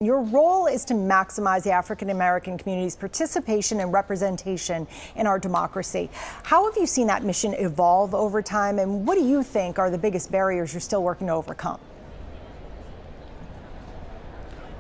Your role is to maximize the African American community's participation and representation in our democracy. How have you seen that mission evolve over time, and what do you think are the biggest barriers you're still working to overcome?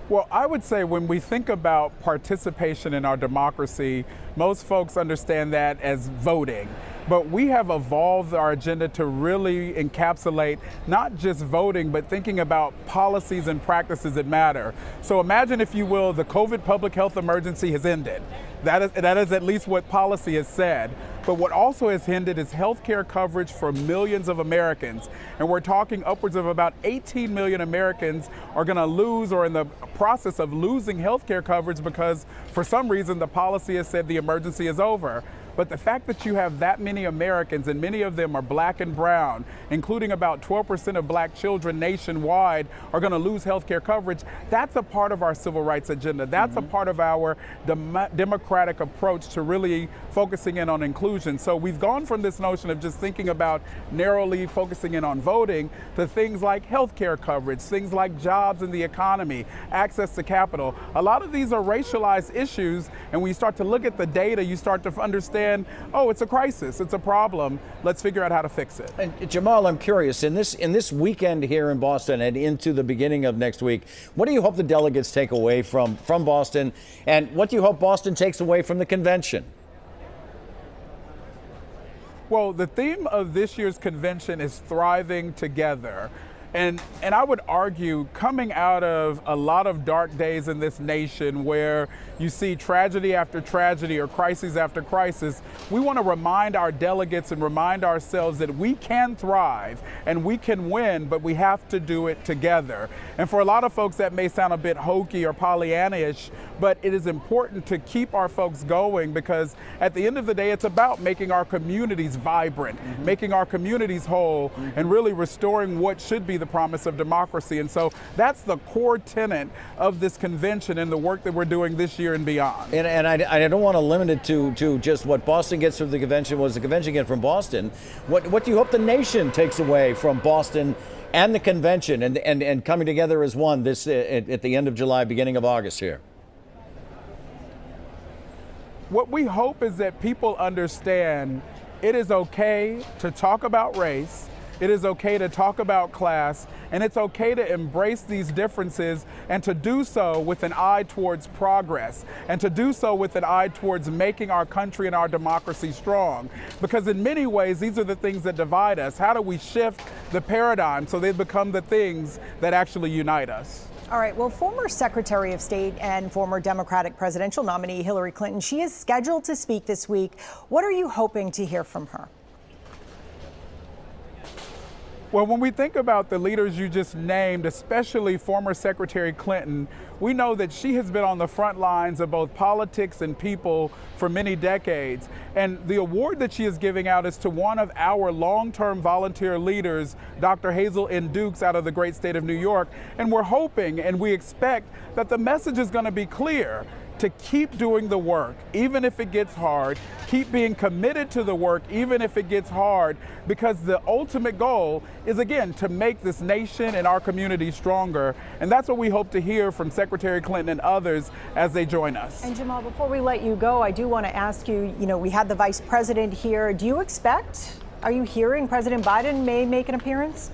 Well, I would say when we think about participation in our democracy, most folks understand that as voting. But we have evolved our agenda to really encapsulate not just voting, but thinking about policies and practices that matter. So imagine, if you will, the COVID public health emergency has ended. That is at least what policy has said. But what also has ended is health care coverage for millions of Americans. And we're talking upwards of about 18 million Americans are going to lose, or in the process of losing, health care coverage because for some reason the policy has said the emergency is over. But the fact that you have that many Americans, and many of them are black and brown, including about 12% of black children nationwide, are going to lose health care coverage, that's a part of our civil rights agenda. That's a part of our democratic approach to really focusing in on inclusion. So we've gone from this notion of just thinking about narrowly focusing in on voting to things like health care coverage, things like jobs in the economy, access to capital. A lot of these are racialized issues, and when you start to look at the data, you start to understand, oh, it's a crisis, it's a problem, let's figure out how to fix it. And Jamal, I'm curious, in this weekend here in Boston and into the beginning of next week, what do you hope the delegates take away from Boston, and what do you hope Boston takes away from the convention? Well, the theme of this year's convention is thriving together. And I would argue, coming out of a lot of dark days in this nation where you see tragedy after tragedy or crisis after crisis, we want to remind our delegates and remind ourselves that we can thrive and we can win, but we have to do it together. And for a lot of folks, that may sound a bit hokey or Pollyanna-ish, but it is important to keep our folks going, because at the end of the day, it's about making our communities vibrant, making our communities whole, and really restoring what should be the promise of democracy. And so that's the core tenet of this convention and the work that we're doing this year and beyond. And I don't want to limit it to just what Boston gets from the convention, was the convention get from Boston. What do you hope the nation takes away from Boston and the convention and coming together as one this at the end of July, beginning of August here? What we hope is that people understand it is okay to talk about race, it is okay to talk about class, and it's okay to embrace these differences, and to do so with an eye towards progress, and to do so with an eye towards making our country and our democracy strong. Because in many ways, these are the things that divide us. How do we shift the paradigm so they become the things that actually unite us? All right, well, former Secretary of State and former Democratic presidential nominee Hillary Clinton, she is scheduled to speak this week. What are you hoping to hear from her? Well, when we think about the leaders you just named, especially former Secretary Clinton, we know that she has been on the front lines of both politics and people for many decades. And the award that she is giving out is to one of our long-term volunteer leaders, Dr. Hazel N. Dukes, out of the great state of New York. And we're hoping and we expect that the message is going to be clear: to keep doing the work, even if it gets hard, keep being committed to the work, even if it gets hard, because the ultimate goal is, again, to make this nation and our community stronger. And that's what we hope to hear from Secretary Clinton and others as they join us. And Jamal, before we let you go, I do want to ask you, we had the vice president here. Do you expect, are you hearing President Biden may make an appearance?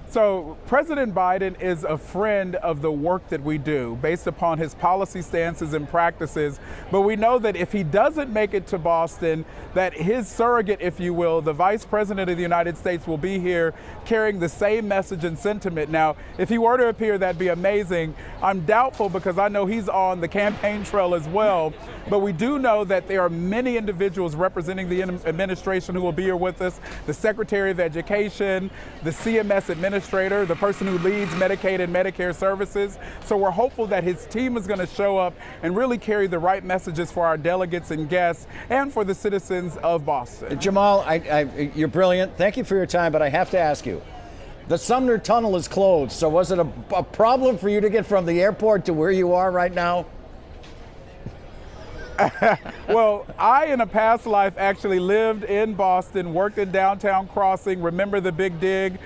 So President Biden is a friend of the work that we do based upon his policy stances and practices. But we know that if he doesn't make it to Boston, that his surrogate, if you will, the Vice President of the United States, will be here carrying the same message and sentiment. Now, if he were to appear, that'd be amazing. I'm doubtful, because I know he's on the campaign trail as well. But we do know that there are many individuals representing the administration who will be here with us: the Secretary of Education, the CMS administrator, the person who leads Medicaid and Medicare services. So we're hopeful that his team is going to show up and really carry the right messages for our delegates and guests and for the citizens of Boston. Jamal, you're brilliant. Thank you for your time, but I have to ask you. The Sumner Tunnel is closed, so was it a problem for you to get from the airport to where you are right now? Well, I, in a past life, actually lived in Boston, worked in downtown Crossing, remember the Big Dig.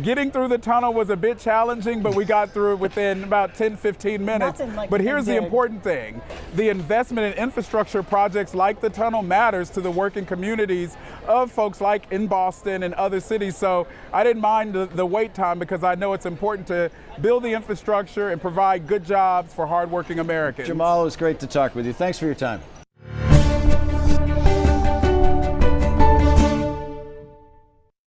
Getting through the tunnel was a bit challenging, but we got through it within about 10, 15 minutes. But here's the important thing. The investment in infrastructure projects like the tunnel matters to the working communities of folks like in Boston and other cities. So I didn't mind the wait time because I know it's important to build the infrastructure and provide good jobs for hardworking Americans. Jamal, it was great to talk with you. Thanks for your time.